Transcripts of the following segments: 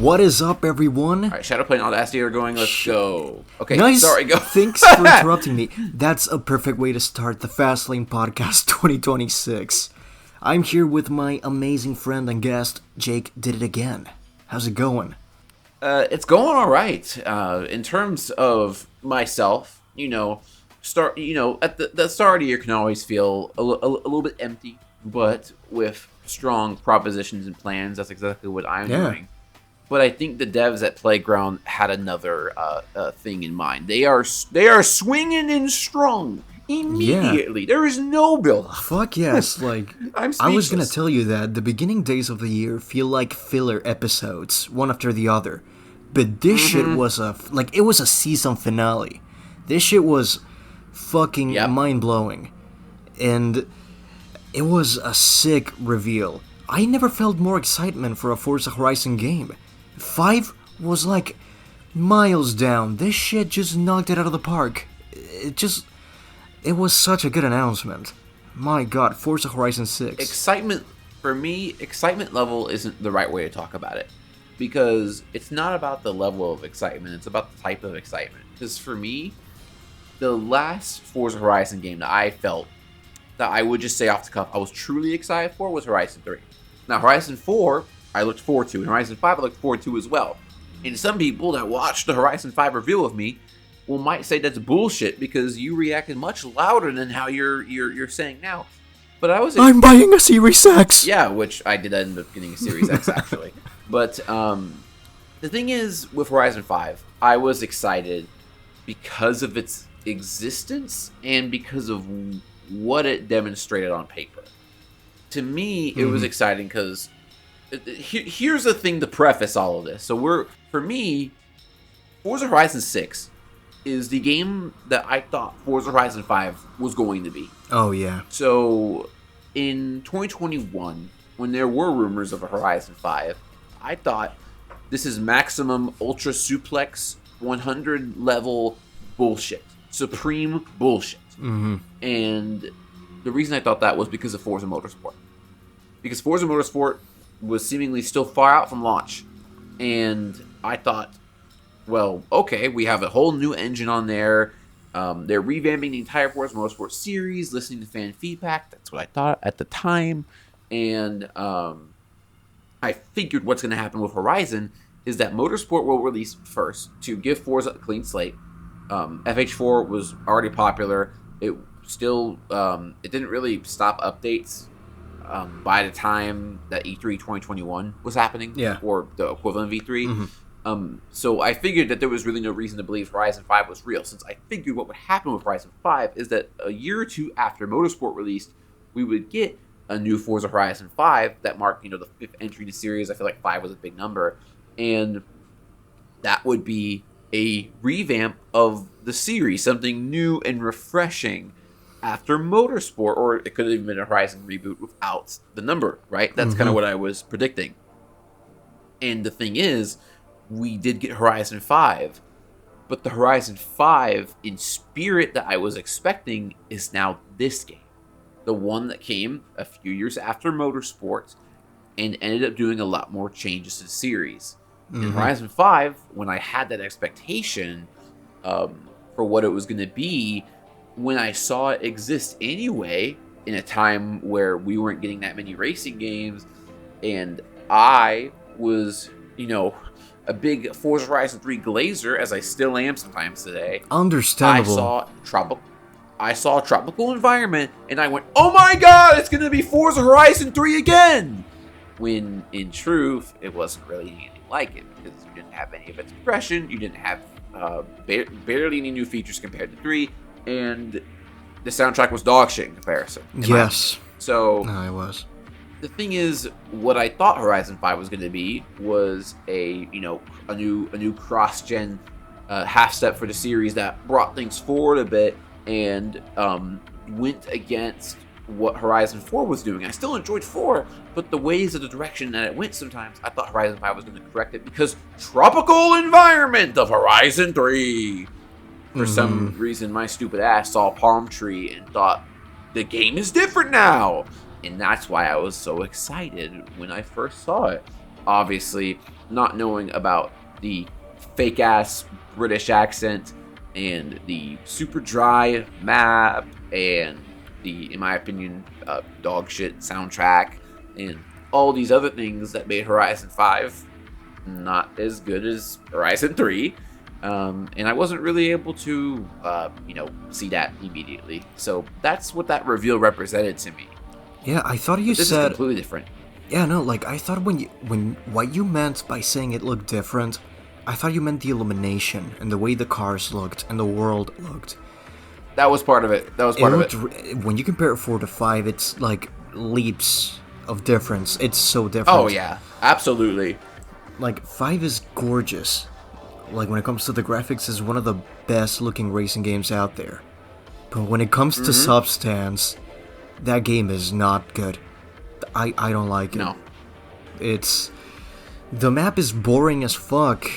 What is up, everyone? All right, Shadowplay and Audacity are going. Let's go. Okay, nice. Sorry, go. Thanks for interrupting me. That's a perfect way to start the Fastlane Podcast 2026. I'm here with my amazing friend and guest, jakediditagain. How's it going? It's going all right. In terms of myself, at the start of the year can always feel a little bit empty, but with strong propositions and plans, that's exactly what I'm doing. But I think the devs at Playground had another thing in mind. They are swinging in strong immediately. Yeah. There is no build. Fuck yes! Like I was gonna tell you that the beginning days of the year feel like filler episodes, one after the other. But this shit was it was a season finale. This shit was fucking mind blowing, and it was a sick reveal. I never felt more excitement for a Forza Horizon game. 5 was like miles down. This shit just knocked it out of the park. It was such a good announcement. My god, Forza Horizon 6. Excitement level isn't the right way to talk about it. Because it's not about the level of excitement, it's about the type of excitement. Because for me, the last Forza Horizon game that I felt that I would just say off the cuff I was truly excited for was Horizon 3. Now, Horizon 4, I looked forward to, and Horizon 5 I looked forward to as well. And some people that watched the Horizon 5 reveal with me might say that's bullshit because you reacted much louder than how you're saying now. But I'm buying a Series X! Yeah, which I did end up getting a Series X, actually. But the thing is, with Horizon 5, I was excited because of its existence and because of what it demonstrated on paper. To me, it was exciting because here's the thing to preface all of this. So for me, Forza Horizon 6 is the game that I thought Forza Horizon 5 was going to be. Oh, yeah. So in 2021, when there were rumors of a Horizon 5, I thought this is maximum ultra suplex 100 level bullshit. Supreme bullshit. And the reason I thought that was because of Forza Motorsport. Because Forza Motorsport was seemingly still far out from launch. And I thought, well, okay, we have a whole new engine on there. They're revamping the entire Forza Motorsport series, listening to fan feedback. That's what I thought at the time. And I figured what's going to happen with Horizon is that Motorsport will release first to give Forza a clean slate. FH4 was already popular. It still it didn't really stop updates by the time that E3 2021 was happening, or the equivalent of E3. So I figured that there was really no reason to believe Horizon 5 was real, since I figured what would happen with Horizon 5 is that a year or two after Motorsport released, we would get a new Forza Horizon 5 that marked, the 5th entry in the series. I feel like 5 was a big number, and that would be a revamp of the series, something new and refreshing after Motorsport, or it could have even been a Horizon reboot without the number, right? That's kind of what I was predicting. And the thing is, we did get Horizon 5, but the Horizon 5 in spirit that I was expecting is now this game. The one that came a few years after Motorsport and ended up doing a lot more changes to the series. In Horizon 5, when I had that expectation for what it was going to be, when I saw it exist anyway, in a time where we weren't getting that many racing games, and I was, a big Forza Horizon 3 glazer, as I still am sometimes today. Understandable. I saw a tropical environment, and I went, oh my god, it's going to be Forza Horizon 3 again! When, in truth, it wasn't really anything like it, because you didn't have any of its progression, you didn't have barely any new features compared to 3, and the soundtrack was dog shit in comparison. Yes. So, no, it was. The thing is, what I thought Horizon 5 was going to be was a new cross-gen half step for the series that brought things forward a bit and went against what Horizon 4 was doing. I still enjoyed 4, but the ways of the direction that it went sometimes, I thought Horizon 5 was going to correct it because tropical environment of Horizon 3. For some reason, my stupid ass saw a palm tree and thought, the game is different now. And that's why I was so excited when I first saw it. obviously, not knowing about the fake ass British accent and the super dry map and the, in my opinion, dog shit soundtrack and all these other things that made Horizon 5 not as good as Horizon 3. And I wasn't really able to, see that immediately. So that's what that reveal represented to me. Yeah, I thought you But this said... is completely different. Yeah, no, like, I thought when what you meant by saying it looked different, I thought you meant the illumination and the way the cars looked and the world looked. That was part of it. When you compare 4 to 5, it's like leaps of difference. It's so different. Oh, yeah. Absolutely. Like, 5 is gorgeous. Like, when it comes to the graphics, is one of the best looking racing games out there. But when it comes to substance, that game is not good. I don't like it. No. It's... The map is boring as fuck.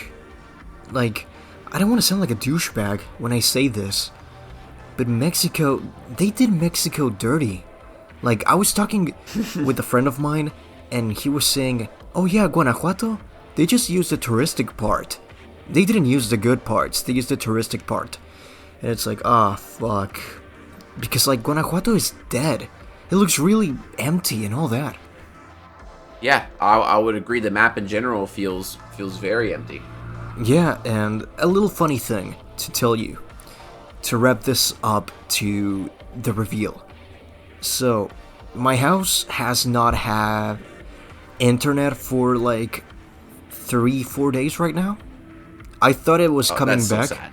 Like, I don't want to sound like a douchebag when I say this, but Mexico... They did Mexico dirty. Like, I was talking with a friend of mine, and he was saying, oh yeah, Guanajuato? They just used the touristic part. They didn't use the good parts, they used the touristic part. And it's like, fuck. Because, like, Guanajuato is dead. It looks really empty and all that. Yeah, I would agree. The map in general feels very empty. Yeah, and a little funny thing to tell you, to wrap this up to the reveal. So, my house has not had internet for like 3-4 days right now. I thought it was coming back. So sad.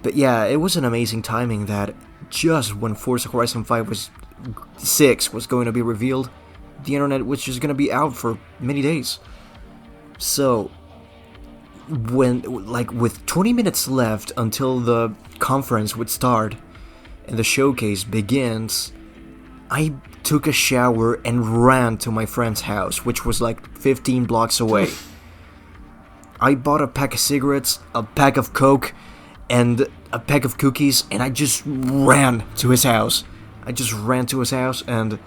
But yeah, it was an amazing timing that just when Forza Horizon 6 was going to be revealed, the internet was just going to be out for many days. So, with 20 minutes left until the conference would start and the showcase begins, I took a shower and ran to my friend's house, which was like 15 blocks away. I bought a pack of cigarettes, a pack of Coke, and a pack of cookies, and I just ran to his house. And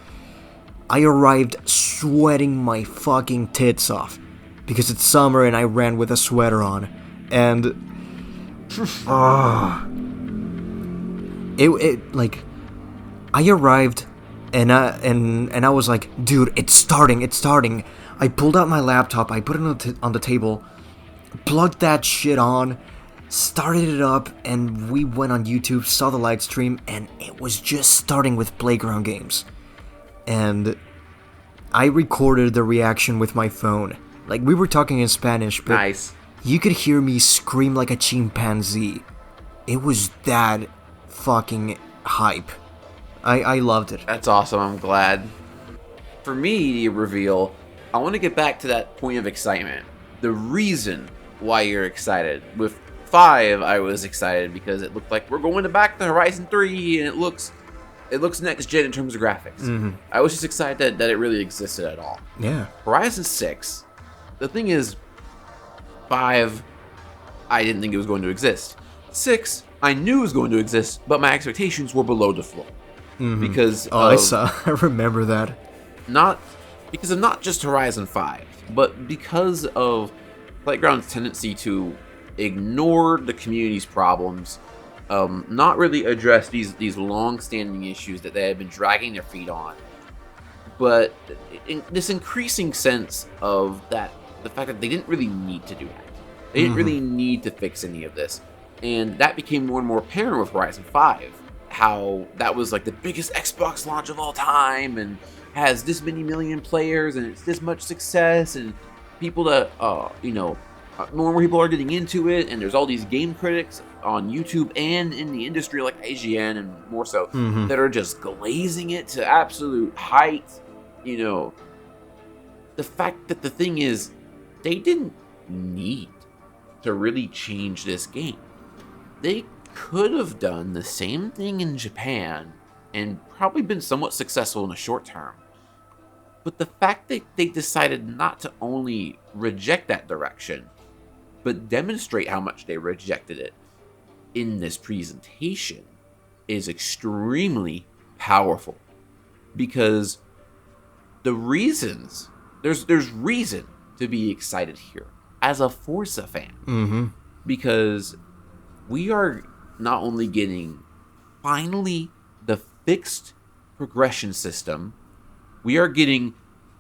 I arrived sweating my fucking tits off. Because it's summer and I ran with a sweater on. And... I arrived and I was like, dude, it's starting. I pulled out my laptop, I put it on the table, plugged that shit on, started it up, and we went on YouTube, saw the live stream, and it was just starting with Playground Games. And I recorded the reaction with my phone. Like, we were talking in Spanish, but nice. You could hear me scream like a chimpanzee. It was that fucking hype. I loved it. That's awesome, I'm glad. For me, the reveal, I want to get back to that point of excitement. The reason why you're excited. With 5, I was excited because it looked like we're going back to Horizon 3, and it looks next gen in terms of graphics. Mm-hmm. I was just excited that it really existed at all. Yeah. Horizon 6, the thing is, 5, I didn't think it was going to exist. 6, I knew it was going to exist, but my expectations were below the floor. Mm-hmm. Because I remember that. Not because of not just Horizon 5, but because of Playground's tendency to ignore the community's problems, not really address these long-standing issues that they had been dragging their feet on, but this increasing sense of the fact that they didn't really need to do that. They didn't really need to fix any of this, and that became more and more apparent with Horizon 5. How that was like the biggest Xbox launch of all time, and has this many million players, and it's this much success, and people that more and more people are getting into it, and there's all these game critics on YouTube and in the industry like IGN and more so that are just glazing it to absolute height. The fact that the thing is, they didn't need to really change this game. They could have done the same thing in Japan and probably been somewhat successful in the short term. But the fact that they decided not to only reject that direction, but demonstrate how much they rejected it in this presentation is extremely powerful. Because the reasons, there's reason to be excited here as a Forza fan. Because we are not only getting finally the fixed progression system, we are getting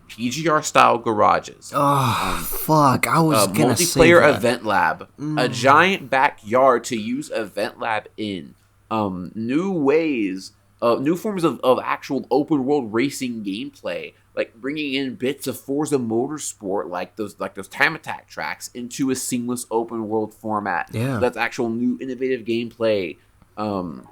PGR style garages. Fuck! I was gonna say multiplayer that. event lab, a giant backyard to use event lab in, new ways, new forms of actual open world racing gameplay, like bringing in bits of Forza Motorsport, like those time attack tracks, into a seamless open world format. Yeah, so that's actual new innovative gameplay, and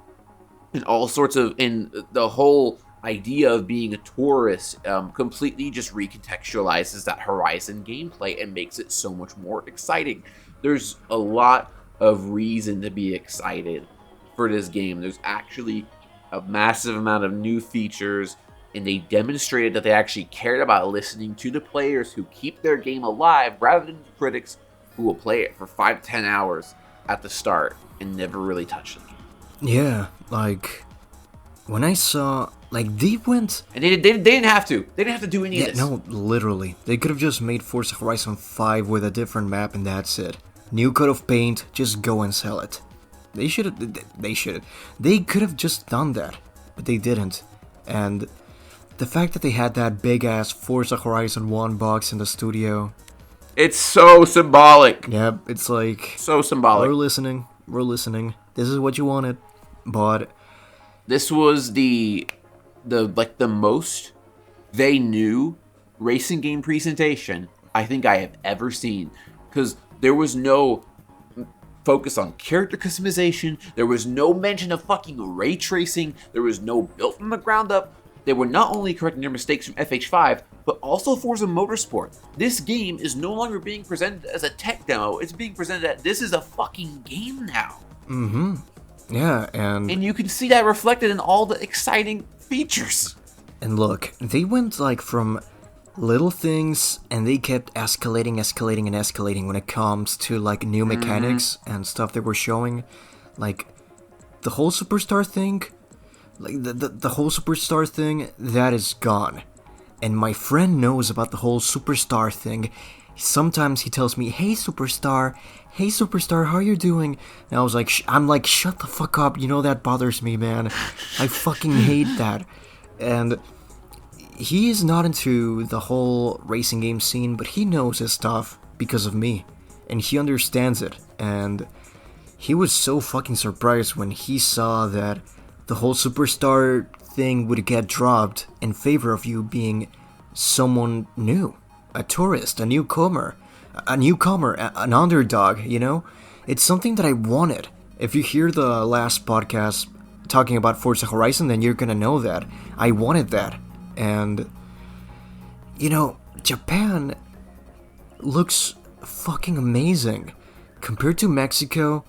all sorts of, and the whole idea of being a tourist completely just recontextualizes that Horizon gameplay and makes it so much more exciting. There's a lot of reason to be excited for this game. There's actually a massive amount of new features, and they demonstrated that they actually cared about listening to the players who keep their game alive rather than the critics who will play it for 5 to 10 hours at the start and never really touch the game. Yeah, like when I saw, like, they went, and they didn't have to. They didn't have to do any of this. No, literally, they could have just made Forza Horizon 5 with a different map, and that's it. New coat of paint, just go and sell it. They could have just done that, but they didn't. And the fact that they had that big ass Forza Horizon 1 box in the studio, it's so symbolic. Yep, it's like, so symbolic. We're listening. This is what you wanted, but this was the most they knew racing game presentation I think I have ever seen, because there was no focus on character customization, there was no mention of fucking ray tracing, there was no built from the ground up. They were not only correcting their mistakes from FH5, but also Forza Motorsport. This game is no longer being presented as a tech demo, it's being presented as this is a fucking game now. Yeah, and you can see that reflected in all the exciting features. And look, they went like from little things, and they kept escalating when it comes to like new mechanics and stuff they were showing. Like the whole superstar thing, that is gone. And my friend knows about the whole superstar thing. Sometimes he tells me, hey superstar, how you doing? And I was like, I'm like, shut the fuck up, you know that bothers me, man. I fucking hate that. And he is not into the whole racing game scene, but he knows his stuff because of me. And he understands it. And he was so fucking surprised when he saw that the whole superstar thing would get dropped in favor of you being someone new. A tourist, a newcomer, an underdog, you know? It's something that I wanted. If you hear the last podcast talking about Forza Horizon, then you're gonna know that. I wanted that. And, you know, Japan looks fucking amazing. Compared to Mexico,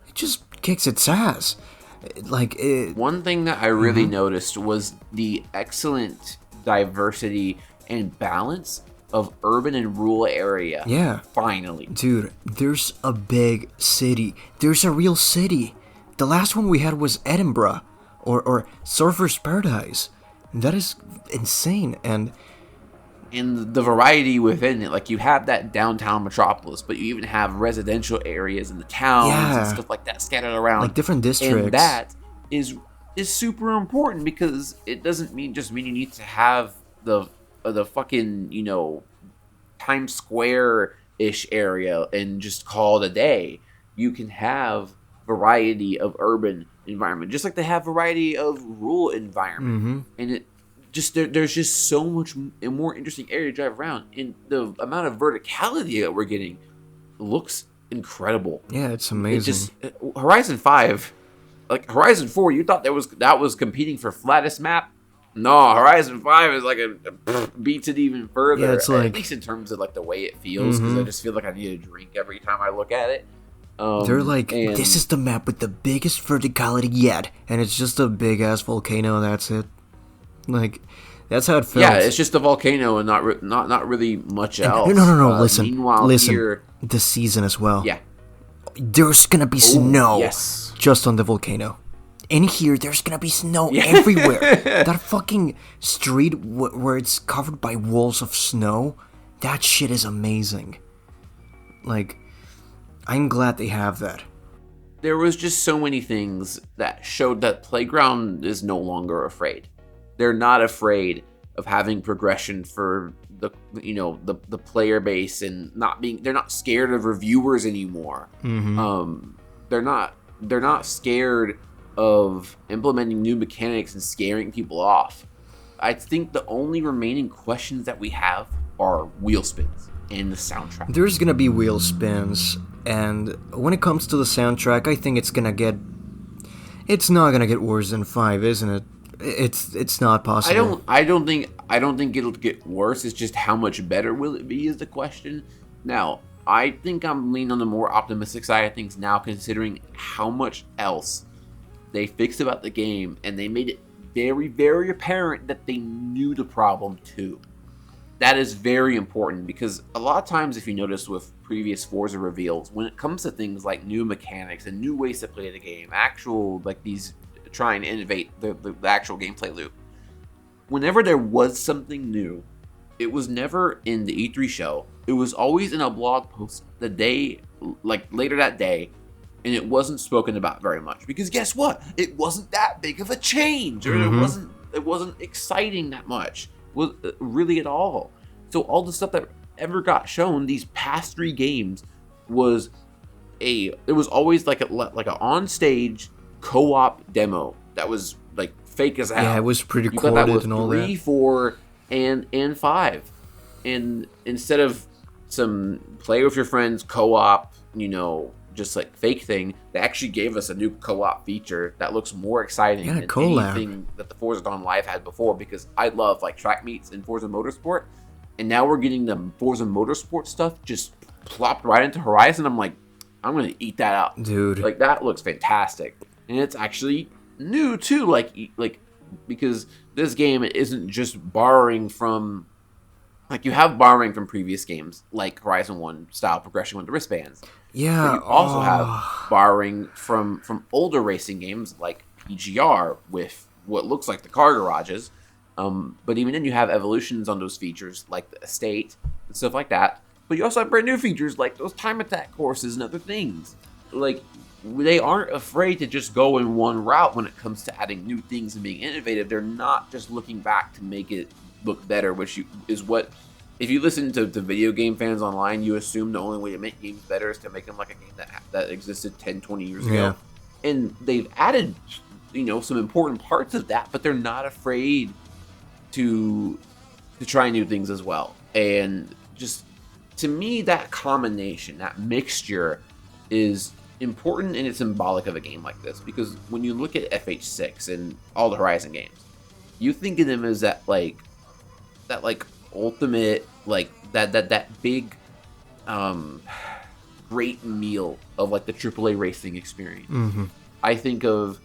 it just kicks its ass. One thing that I really noticed was the excellent diversity and balance of urban and rural area. Yeah. Finally. Dude, there's a big city. There's a real city. The last one we had was Edinburgh, or Surfer's Paradise. That is insane. And the variety within it, like you have that downtown metropolis, but you even have residential areas in the towns and stuff like that scattered around. Like different districts. And that is super important, because it doesn't mean you need to have the fucking, you know, Times Square-ish area and just call it a day. You can have variety of urban environment, just like they have variety of rural environment. And it just there's just so much more interesting area to drive around, and the amount of verticality that we're getting looks incredible. Yeah, it's amazing. Horizon 5, like Horizon 4, you thought that was competing for flattest map. No, Horizon 5 is like beats it even further. Yeah, it's like, at least in terms of like the way it feels, because I just feel like I need a drink every time I look at it. They're like, this is the map with the biggest verticality yet, and it's just a big ass volcano. That's it. Like, that's how it feels. Yeah, it's just a volcano and not really much else. No. Listen, here, the season as well. Yeah, there's gonna be snow. Yes, just on the volcano. In here, there's gonna be snow everywhere. That fucking street where it's covered by walls of snow, that shit is amazing. Like, I'm glad they have that. There was just so many things that showed that Playground is no longer afraid. They're not afraid of having progression for the player base, and they're not scared of reviewers anymore. Mm-hmm. They're not scared of implementing new mechanics and scaring people off. I think the only remaining questions that we have are wheel spins and the soundtrack. There's gonna be wheel spins, and when it comes to the soundtrack, I think it's not gonna get worse than 5, isn't it? It's not possible. I don't think it'll get worse. It's just how much better will it be is the question. Now, I think I'm leaning on the more optimistic side of things now, considering how much else they fixed about the game, and they made it very, very apparent that they knew the problem too. That is very important, because a lot of times, if you notice with previous Forza reveals, when it comes to things like new mechanics and new ways to play the game, these trying to innovate the actual gameplay loop, whenever there was something new, it was never in the E3 show. It was always in a blog post the day, like later that day, and it wasn't spoken about very much, because guess what? It wasn't that big of a change, or it wasn't exciting that much, was really at all. So all the stuff that ever got shown these past 3 games was always like a on stage co-op demo that was like fake as hell. Yeah, it was pre-recorded and all that. 3, 4, and 5, and instead of some play with your friends co-op, just like fake thing, they actually gave us a new co-op feature that looks more exciting than anything that the Forza Gone Live had before, because I love like track meets in Forza Motorsport, and now we're getting the Forza Motorsport stuff just plopped right into Horizon. I'm like, I'm gonna eat that up, dude. Like, that looks fantastic, and it's actually new too, like because this game isn't just borrowing from, like, you have borrowing from previous games like Horizon 1 style progression with the wristbands. Yeah. But you also have borrowing from older racing games like PGR with what looks like the car garages. But even then, you have evolutions on those features like the estate and stuff like that. But you also have brand new features like those time attack courses and other things. Like, they aren't afraid to just go in one route when it comes to adding new things and being innovative. They're not just looking back to make it look better, which is what, if you listen to video game fans online, you assume the only way to make games better is to make them like a game that existed 10, 20 years ago. Yeah. And they've added, some important parts of that, but they're not afraid to try new things as well. And just, to me, that combination, that mixture is important, and it's symbolic of a game like this, because when you look at FH6 and all the Horizon games, you think of them as that ultimate, like that big great meal of like the AAA racing experience. Mm-hmm. I think of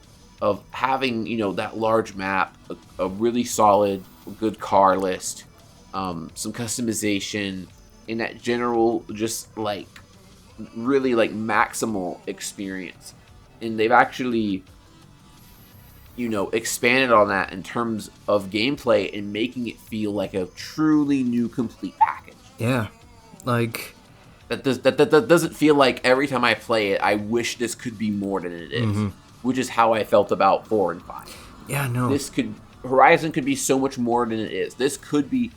having that large map, a really solid, good car list, some customization, and that general just like really like maximal experience. And they've actually expanded on that in terms of gameplay and making it feel like a truly new, complete package. Yeah, like that doesn't feel like every time I play it, I wish this could be more than it is, which is how I felt about 4 and 5. Yeah, no. Horizon could be so much more than it is. This could be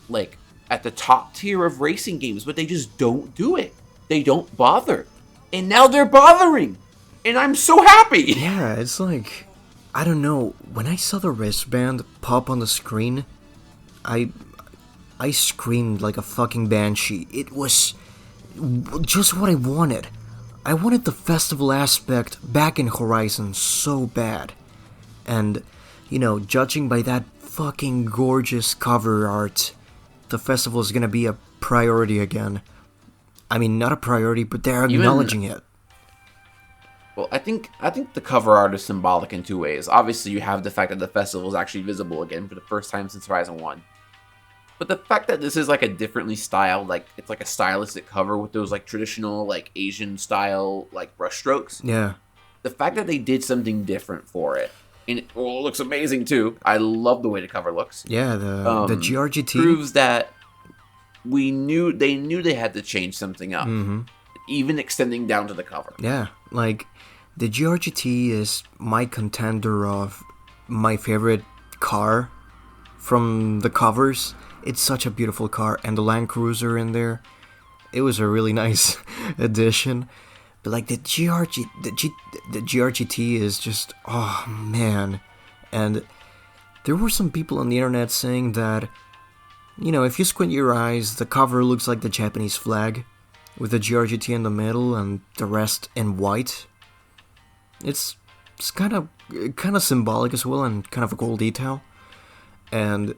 like at the top tier of racing games, but they just don't do it. They don't bother, and now they're bothering, and I'm so happy. Yeah, it's like, I don't know, when I saw the wristband pop on the screen, I screamed like a fucking banshee. It was just what I wanted. I wanted the festival aspect back in Horizon so bad. And, judging by that fucking gorgeous cover art, the festival is gonna be a priority again. I mean, not a priority, but they're acknowledging it. Well, I think the cover art is symbolic in 2 ways. Obviously, you have the fact that the festival is actually visible again for the first time since Horizon 1. But the fact that this is like a differently styled, like it's like a stylistic cover with those like traditional like Asian style like brushstrokes. Yeah. The fact that they did something different for it, and it looks amazing too. I love the way the cover looks. Yeah, the GRGT proves that. they knew they had to change something up, even extending down to the cover. Yeah, like the GR-GT is my contender of my favorite car from the covers. It's such a beautiful car, and the Land Cruiser in there, it was a really nice addition. But like the GR-GT is just, oh man. And there were some people on the internet saying that, you know, if you squint your eyes, the cover looks like the Japanese flag, with the GR-GT in the middle and the rest in white. It's kind of symbolic as well, and kind of a cool detail. And,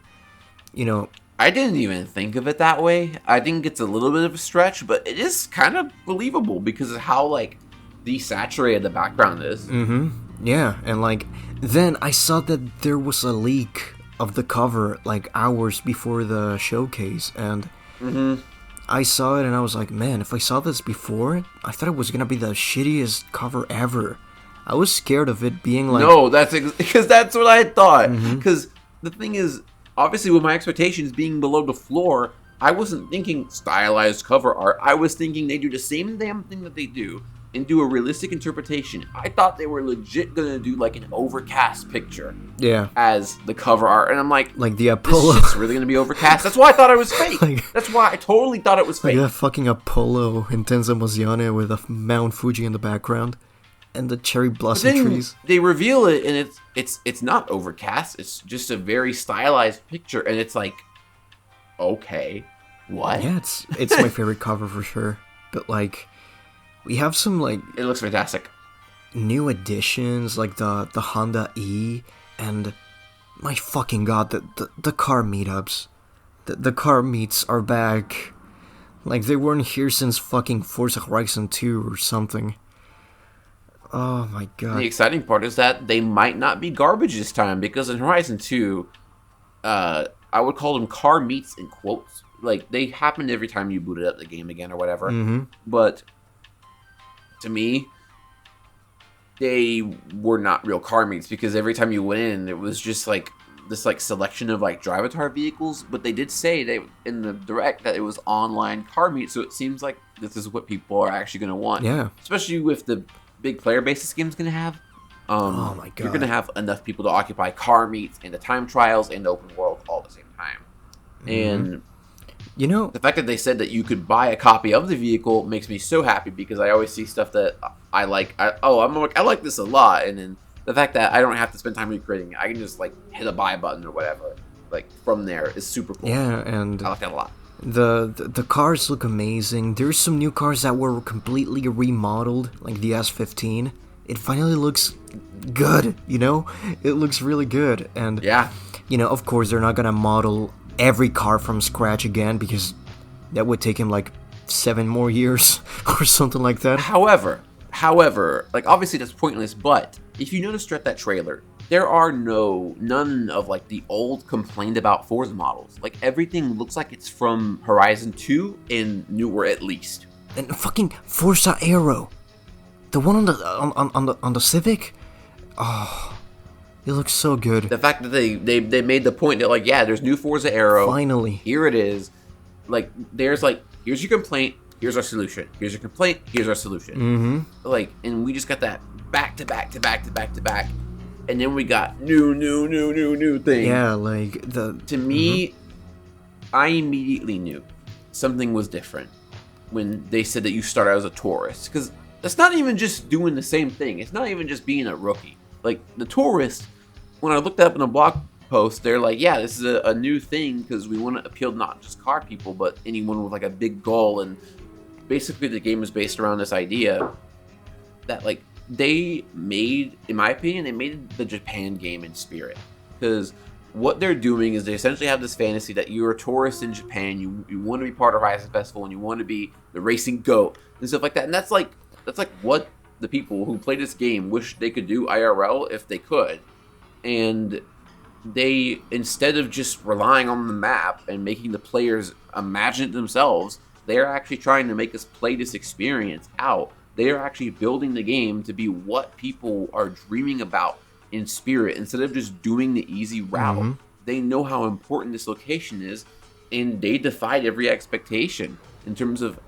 you know, I didn't even think of it that way. I think it's a little bit of a stretch, but it is kind of believable because of how, like, desaturated the background is. Yeah, and, like, then I saw that there was a leak of the cover, like, hours before the showcase, and I saw it and I was like, man, if I saw this before, I thought it was gonna be the shittiest cover ever. I was scared of it being like... No, because that's what I thought. Because the thing is, obviously, with my expectations being below the floor, I wasn't thinking stylized cover art. I was thinking they do the same damn thing that they do and do a realistic interpretation. I thought they were legit gonna do like an overcast picture, as the cover art, and I'm like the Apollo. This shit's really gonna be overcast. That's why I thought it was fake. That's why I totally thought it was fake. Like that fucking Apollo Intensa Emozione with a Mount Fuji in the background and the cherry blossom trees. They reveal it, and it's not overcast. It's just a very stylized picture, and it's like, okay, what? Yeah, it's my favorite cover for sure. But like, we have some like... It looks fantastic. New additions, like the Honda E, and my fucking god, the car meetups. The car meets are back. Like, they weren't here since fucking Forza Horizon 2 or something. Oh my god. The exciting part is that they might not be garbage this time, because in Horizon 2, I would call them car meets in quotes. Like, they happened every time you booted up the game again or whatever. But to me, they were not real car meets, because every time you went in, it was just like this like selection of like Drivatar vehicles. But they did say they in the direct that it was online car meets, so it seems like this is what people are actually going to want. Yeah. Especially with the big player base this game's going to have. Oh my god. You're going to have enough people to occupy car meets and the time trials and the open world all at the same time. And you know, the fact that they said that you could buy a copy of the vehicle makes me so happy, because I always see stuff that I like. I like this a lot, and then the fact that I don't have to spend time recreating it, I can just like hit a buy button or whatever. Like from there is super cool. Yeah, and I like that a lot. The cars look amazing. There's some new cars that were completely remodeled, like the S15. It finally looks good, you know? It looks really good. And yeah, you know, of course they're not gonna model every car from scratch again, because that would take him like 7 more years or something like that. However, like obviously that's pointless, but if you notice throughout that trailer, there are none of like the old complained about Forza models. Like everything looks like it's from Horizon 2 and newer at least. And fucking Forza Aero, the one on the Civic, oh, it looks so good. The fact that they made the point that like, yeah, there's new Forza Aero. Finally, here it is. Like there's like, here's your complaint, here's our solution. Here's your complaint, here's our solution. Like, and we just got that back to back to back to back to back. And then we got new thing. Yeah, like to me, I immediately knew something was different when they said that you start out as a tourist, because that's not even just doing the same thing. It's not even just being a rookie. Like the tourist, when I looked up in a blog post, they're like, yeah, this is a new thing because we want to appeal not just car people, but anyone with like a big goal. And basically, the game is based around this idea that like, they made, in my opinion, they made the Japan game in spirit. Because what they're doing is they essentially have this fantasy that you're a tourist in Japan, you want to be part of Horizon Festival, and you want to be the racing goat and stuff like that. And that's like what the people who play this game wish they could do IRL if they could. And they, instead of just relying on the map and making the players imagine it themselves, they're actually trying to make us play this experience out. They are actually building the game to be what people are dreaming about in spirit, instead of just doing the easy route. They know how important this location is, and they defied every expectation in terms of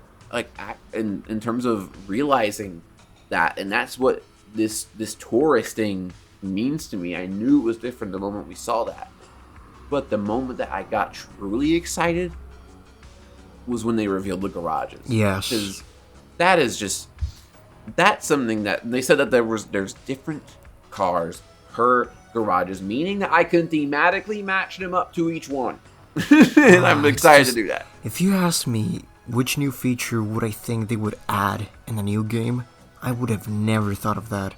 in terms of realizing that, and that's what this touristing means to me. I knew it was different the moment we saw that, but the moment that I got truly excited was when they revealed the garages. Yes, because that is just that's something that they said that there's different cars per garages, meaning that I can thematically match them up to each one. And I'm excited to do that. If you ask me which new feature would I think they would add in a new game, I would have never thought of that.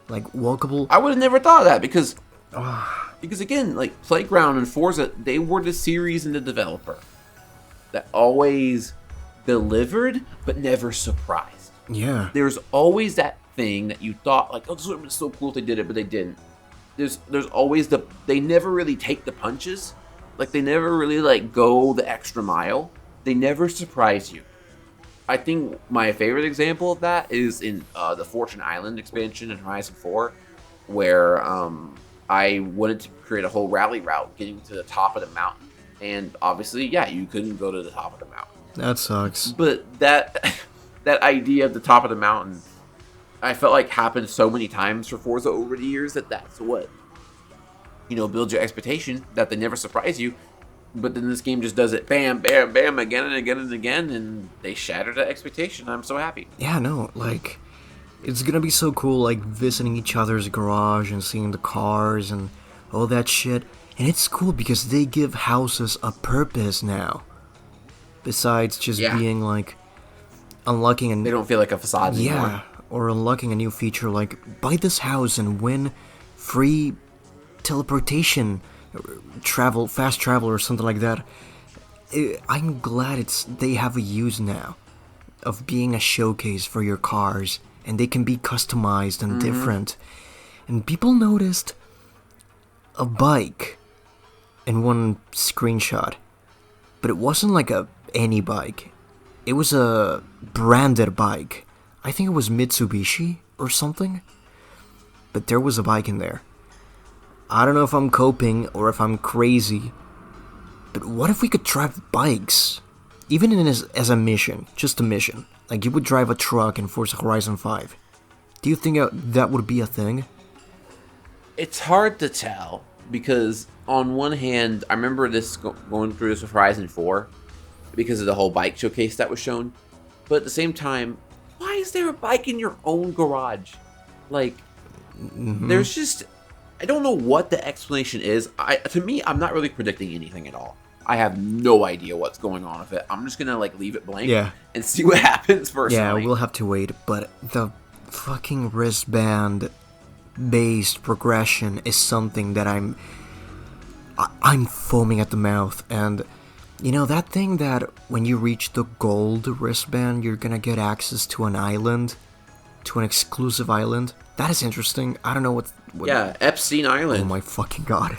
Like walkable. I would have never thought of that because again, like Playground and Forza, they were the series and the developer that always delivered but never surprised. Yeah. There's always that thing that you thought like, oh, this would have been so cool if they did it, but they didn't. There's always they never really take the punches. Like they never really like go the extra mile. They never surprise you. I think my favorite example of that is in the Fortune Island expansion in Horizon 4, where I wanted to create a whole rally route getting to the top of the mountain. And obviously, yeah, you couldn't go to the top of the mountain. That sucks. But that idea of the top of the mountain, I felt like happened so many times for Forza over the years that's what, builds your expectation, that they never surprise you. But then this game just does it bam, bam, bam, again and again and again, and they shatter that expectation. I'm so happy. Yeah, no, like, it's gonna be so cool, like, visiting each other's garage and seeing the cars and all that shit. And it's cool because they give houses a purpose now. Besides just being, like, unlocking and they don't feel like a facade anymore. Yeah, or unlocking a new feature like, buy this house and win free teleportation, fast travel or something like that. I'm glad they have a use now of being a showcase for your cars, and they can be customized and different. And people noticed a bike in one screenshot, but it wasn't like any bike. It was a branded bike. I think it was Mitsubishi or something, but there was a bike in there. I don't know if I'm coping or if I'm crazy, but what if we could drive bikes? Even as a mission, just a mission. Like you would drive a truck in Forza Horizon 5. Do you think that would be a thing? It's hard to tell, because on one hand, I remember this going through this with Horizon 4, because of the whole bike showcase that was shown. But at the same time, why is there a bike in your own garage? Like, there's just... I don't know what the explanation is. To me, I'm not really predicting anything at all. I have no idea what's going on with it. I'm just gonna leave it blank and see what happens personally. Yeah, we'll have to wait. But the fucking wristband-based progression is something that I'm foaming at the mouth. And that thing that when you reach the gold wristband, you're gonna get access to an island, to an exclusive island. That is interesting. I don't know what yeah, Epstein Island. Oh my fucking god.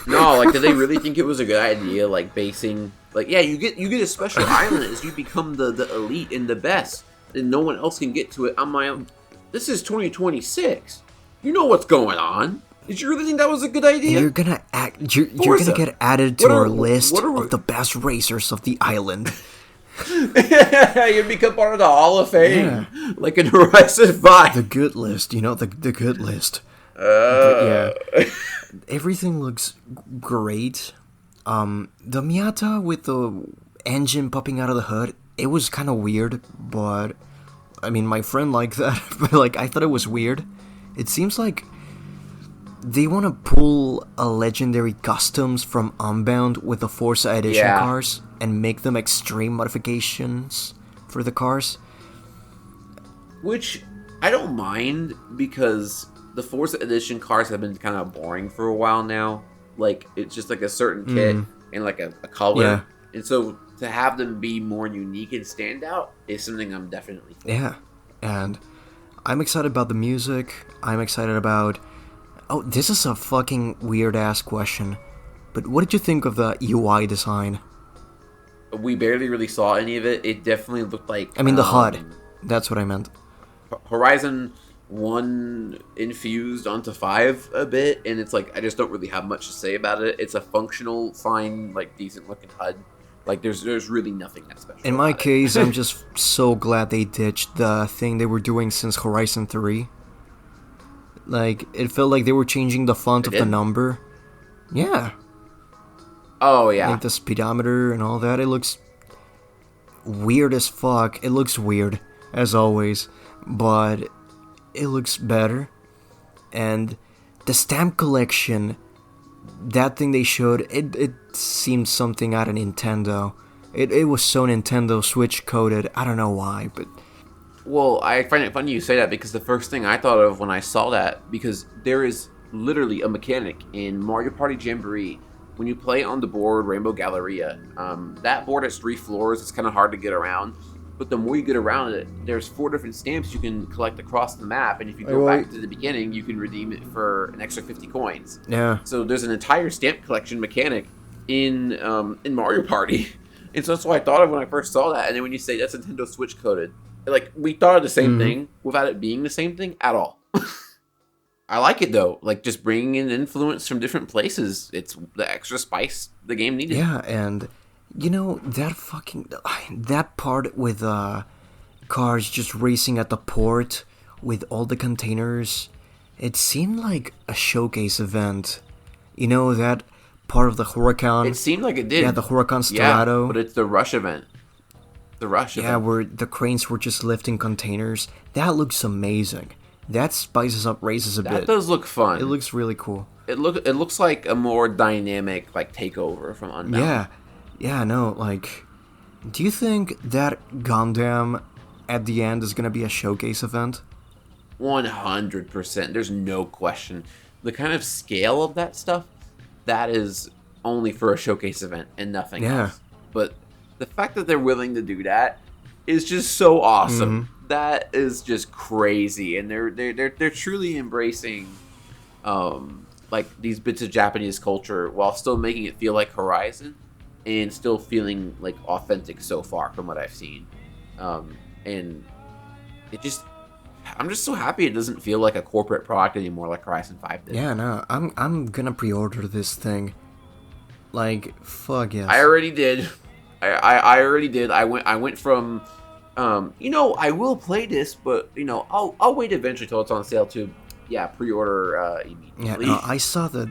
No, did they really think it was a good idea? Basing, you get a special island as you become the elite and the best, and no one else can get to it. I'm like, this is 2026. You know what's going on. Did you really think that was a good idea? You're gonna you're gonna get added to our list of the best racers of the island. You become part of the Hall of Fame, like in Horizon 5. The good list, the good list. Yeah, everything looks great. The Miata with the engine popping out of the hood, it was kind of weird, but I mean, my friend liked that, but I thought it was weird. It seems like they want to pull a legendary customs from Unbound with the Forza Edition cars and make them extreme modifications for the cars. Which I don't mind, because the Forza Edition cars have been kind of boring for a while now. It's just a certain kit and a color. Yeah. And so to have them be more unique and stand out is something I'm definitely for. Yeah. And I'm excited about the music. I'm excited about... Oh, this is a fucking weird-ass question. But what did you think of the UI design? We barely really saw any of it. It definitely looked like... I mean, the HUD. That's what I meant. Horizon one infused onto 5 a bit, and it's like I just don't really have much to say about it. It's a functional, fine, like decent looking HUD. Like there's really nothing that special. In my case, I'm just so glad they ditched the thing they were doing since Horizon 3. Like, it felt like they were changing the font of the number. Yeah. Oh, yeah. Like the speedometer and all that. It looks weird as fuck. It looks weird, as always. But it looks better. And the stamp collection, that thing they showed, it seemed something out of Nintendo. It was so Nintendo Switch coded. I don't know why, but... Well, I find it funny you say that because the first thing I thought of when I saw that, because there is literally a mechanic in Mario Party Jamboree. When you play on the board Rainbow Galleria, that board has 3 floors. It's kind of hard to get around. But the more you get around it, there's 4 different stamps you can collect across the map. And if you go back to the beginning, you can redeem it for an extra 50 coins. Yeah. So there's an entire stamp collection mechanic in Mario Party. And so that's what I thought of when I first saw that. And then when you say that's Nintendo Switch coded, like, we thought of the same thing without it being the same thing at all. I like it, though. Like, just bringing in influence from different places. It's the extra spice the game needed. Yeah, and, you know, that part with cars just racing at the port with all the containers, it seemed like a showcase event. You know, that part of the Huracan. It seemed like it did. Yeah, the Huracan Sterrato. Yeah, but it's the Rush event. Yeah, where the cranes were just lifting containers. That looks amazing. That spices up races a bit. That does look fun. It looks really cool. It looks like a more dynamic like takeover from Unbound. Yeah, no, like, do you think that Gundam at the end is gonna be a showcase event? 100%. There's no question. The kind of scale of that stuff, that is only for a showcase event and nothing else. But the fact that they're willing to do that is just so awesome. That is just crazy, and they're truly embracing like these bits of Japanese culture while still making it feel like Horizon and still feeling like authentic so far from what I've seen. And I'm just so happy it doesn't feel like a corporate product anymore like Horizon 5 did. Yeah, no, I'm gonna pre-order this thing. Like, fuck yes. I already did. I already did. I went from, I will play this, but I'll wait eventually till it's on sale too. Yeah, pre-order immediately. Yeah, no, I saw the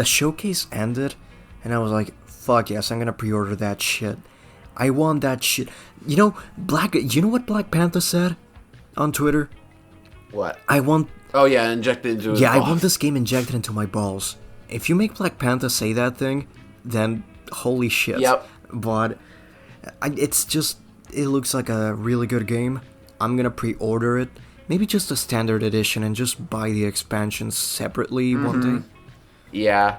showcase ended, and I was like, fuck yes, I'm gonna pre-order that shit. I want that shit. You know what Black Panther said on Twitter? What? Oh yeah, injected into his balls. I want this game injected into my balls. If you make Black Panther say that thing, then holy shit. Yep. But it looks like a really good game. I'm gonna pre-order it. Maybe just a standard edition and just buy the expansions separately one day. Yeah.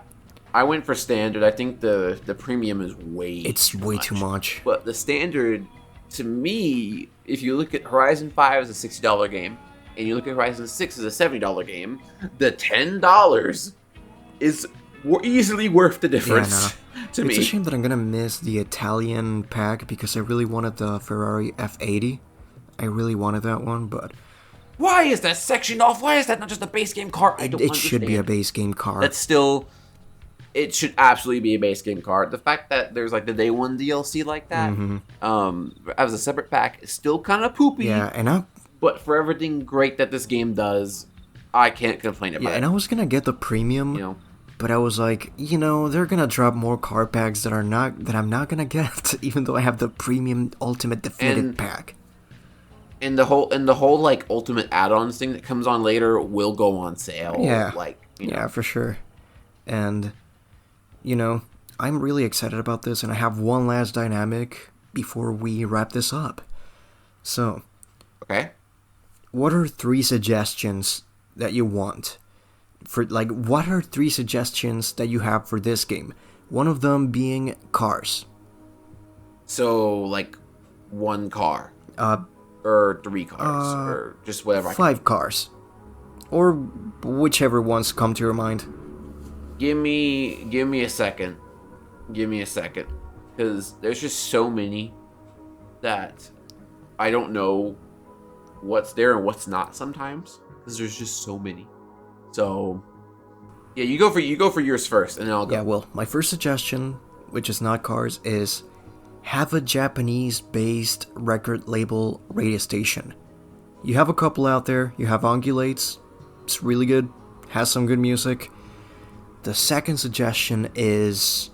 I went for standard. I think the premium is way too much. But the standard, to me, if you look at Horizon 5 as a $60 game, and you look at Horizon 6 as a $70 game, the $10 is easily worth the difference to me. It's a shame that I'm gonna miss the Italian pack because I really wanted the Ferrari F80. I really wanted that one, but... Why is that sectioned off? Why is that not just a base game car? It should be a base game car. That's still... It should absolutely be a base game card. The fact that there's like the day one DLC like that, as a separate pack, is still kind of poopy. Yeah, but for everything great that this game does, I can't complain about it. Yeah, and I was gonna get the premium, but I was like, they're gonna drop more card packs that I'm not gonna get, even though I have the premium Ultimate Definitive pack. And the whole like Ultimate add-ons thing that comes on later will go on sale. Yeah, yeah, for sure. And I'm really excited about this, and I have one last dynamic before we wrap this up. So, okay, what are 3 suggestions that you want what are 3 suggestions that you have for this game? One of them being cars. So, like, 1 car, or 3 cars, or just whatever. 5 cars, or whichever ones come to your mind. Give me a second. Because there's just so many that I don't know what's there and what's not sometimes, because there's just so many. So yeah, you go for yours first, and then I'll go. Yeah, well, my first suggestion, which is not cars, is have a Japanese-based record label radio station. You have a couple out there. You have Ungulates. It's really good. Has some good music. The second suggestion is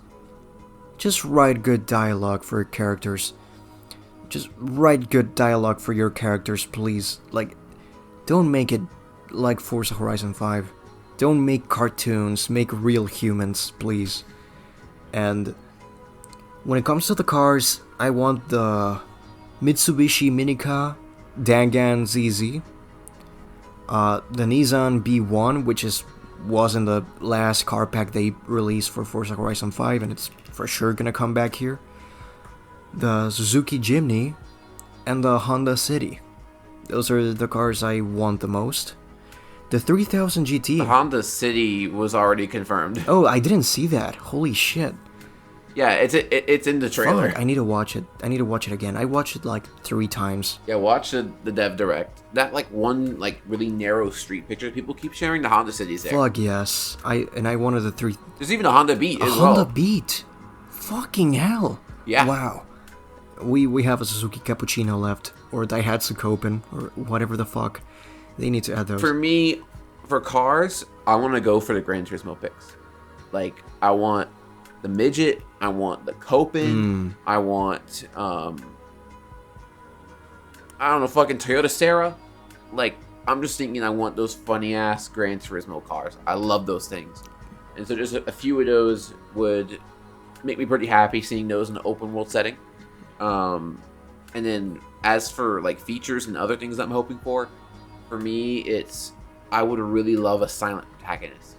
just write good dialogue for your characters. Just write good dialogue for your characters, please. Like, don't make it like Forza Horizon 5. Don't make cartoons. Make real humans, please. And when it comes to the cars, I want the Mitsubishi Minica Dangan ZZ, the Nissan B1, which was in the last car pack they released for Forza Horizon 5, and it's for sure gonna come back here, the Suzuki Jimny, and the Honda City. Those are the cars I want the most. The 3000 GT. The Honda City was already confirmed. Oh, I didn't see that. Holy shit. Yeah, it's in the trailer. Fuck, I need to watch it. I need to watch it again. I watched it like 3 times. Yeah, watch the Dev Direct. That like one like really narrow street picture people keep sharing, the Honda City's there. Fuck yes. I wanted the 3. There's even a Honda Beat as well. A Honda Beat. Fucking hell. Yeah. Wow. We have a Suzuki Cappuccino left, or Daihatsu Copen, or whatever the fuck. They need to add those. For me, for cars, I want to go for the Gran Turismo picks. Like, I want the Midget, I want the Copen, I want, I don't know, fucking Toyota Serra. Like, I'm just thinking I want those funny-ass Gran Turismo cars. I love those things. And so just a few of those would make me pretty happy seeing those in the open world setting. And then as for like features and other things that I'm hoping for me, it's I would really love a silent protagonist.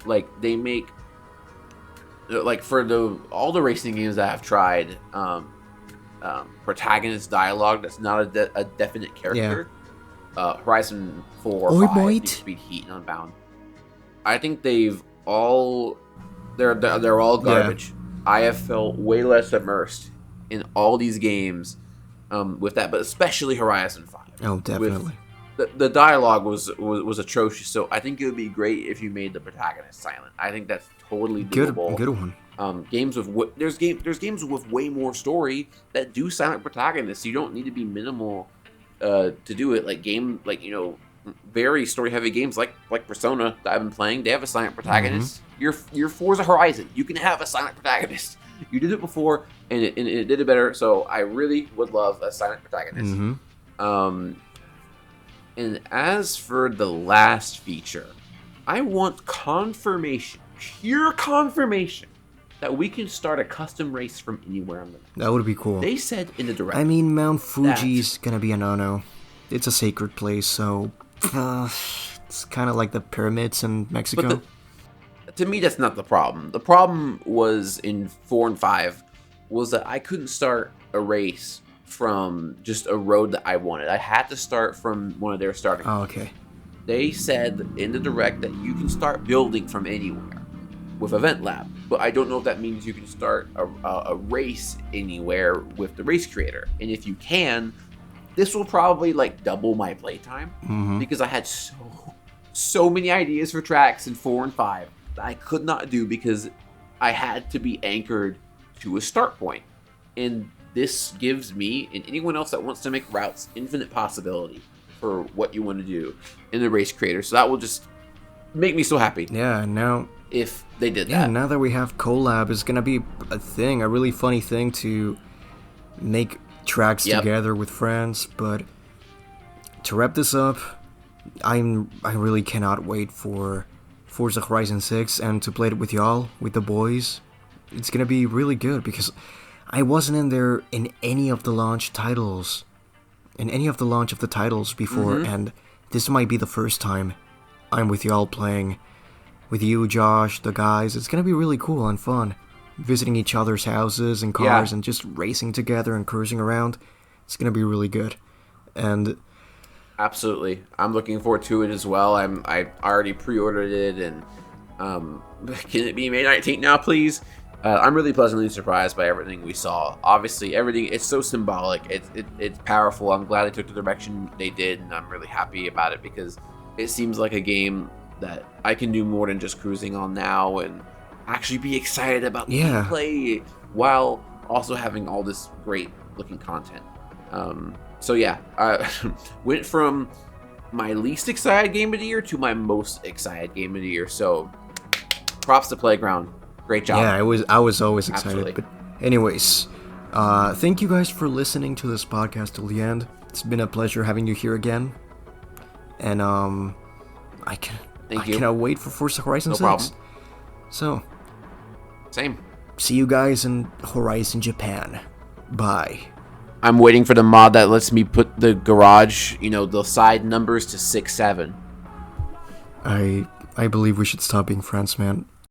Like they make like for all the racing games that I've tried, protagonist dialogue that's not a definite character. Yeah. Horizon 4 or 5, Need for Speed Heat and Unbound. I think they're all garbage. Yeah. I have felt way less immersed in all these games with that, but especially Horizon 5. Oh, definitely. The dialogue was atrocious, so I think it would be great if you made the protagonist silent. I think that's totally doable. Good one. Games with there's games with way more story that do silent protagonists. You don't need to be minimal to do it. Very story heavy games like Persona that I've been playing, they have a silent protagonist. Your Forza Horizon, you can have a silent protagonist. You did it before, and it did it better. So I really would love a silent protagonist. And as for the last feature, I want confirmation, pure confirmation, that we can start a custom race from anywhere on the map. That would be cool. They said in the direct. I mean, Mount Fuji's gonna be a no-no. It's a sacred place, so it's kind of like the pyramids in Mexico. To me, that's not the problem. The problem was in 4 and 5 was that I couldn't start a race from just a road that I wanted. I had to start from one of their starting points. Oh, okay. They said in the direct that you can start building from anywhere with Event Lab, but I don't know if that means you can start a race anywhere with the race creator. And if you can, this will probably like double my playtime because I had so many ideas for tracks in 4 and 5 that I could not do because I had to be anchored to a start point. And this gives me and anyone else that wants to make routes infinite possibility for what you want to do in the race creator. So that will just make me so happy. Yeah, now if they did that. Yeah, now that we have collab, it's gonna be a thing, a really funny thing to make tracks together with friends. But to wrap this up, I really cannot wait for Forza Horizon 6 and to play it with y'all, with the boys. It's gonna be really good because I wasn't in there in any of the launch titles, before, and this might be the first time I'm with y'all playing with you, Josh, the guys. It's gonna be really cool and fun, visiting each other's houses and cars and just racing together and cruising around. It's gonna be really good, and absolutely, I'm looking forward to it as well. I already pre-ordered it, and can it be May 19th now, please? I'm really pleasantly surprised by everything we saw. Obviously, everything, it's so symbolic. It's powerful. I'm glad they took the direction they did, and I'm really happy about it because it seems like a game that I can do more than just cruising on now and actually be excited about the gameplay while also having all this great looking content. So yeah, I went from my least excited game of the year to my most excited game of the year. So props to Playground. Great job. Yeah, I was always excited. Absolutely. But anyways, thank you guys for listening to this podcast till the end. It's been a pleasure having you here again. And I cannot wait for Forza Horizon 6. Problem. So, same. See you guys in Horizon Japan. Bye. I'm waiting for the mod that lets me put the garage, the side numbers to 6-7. I believe we should stop being friends, man.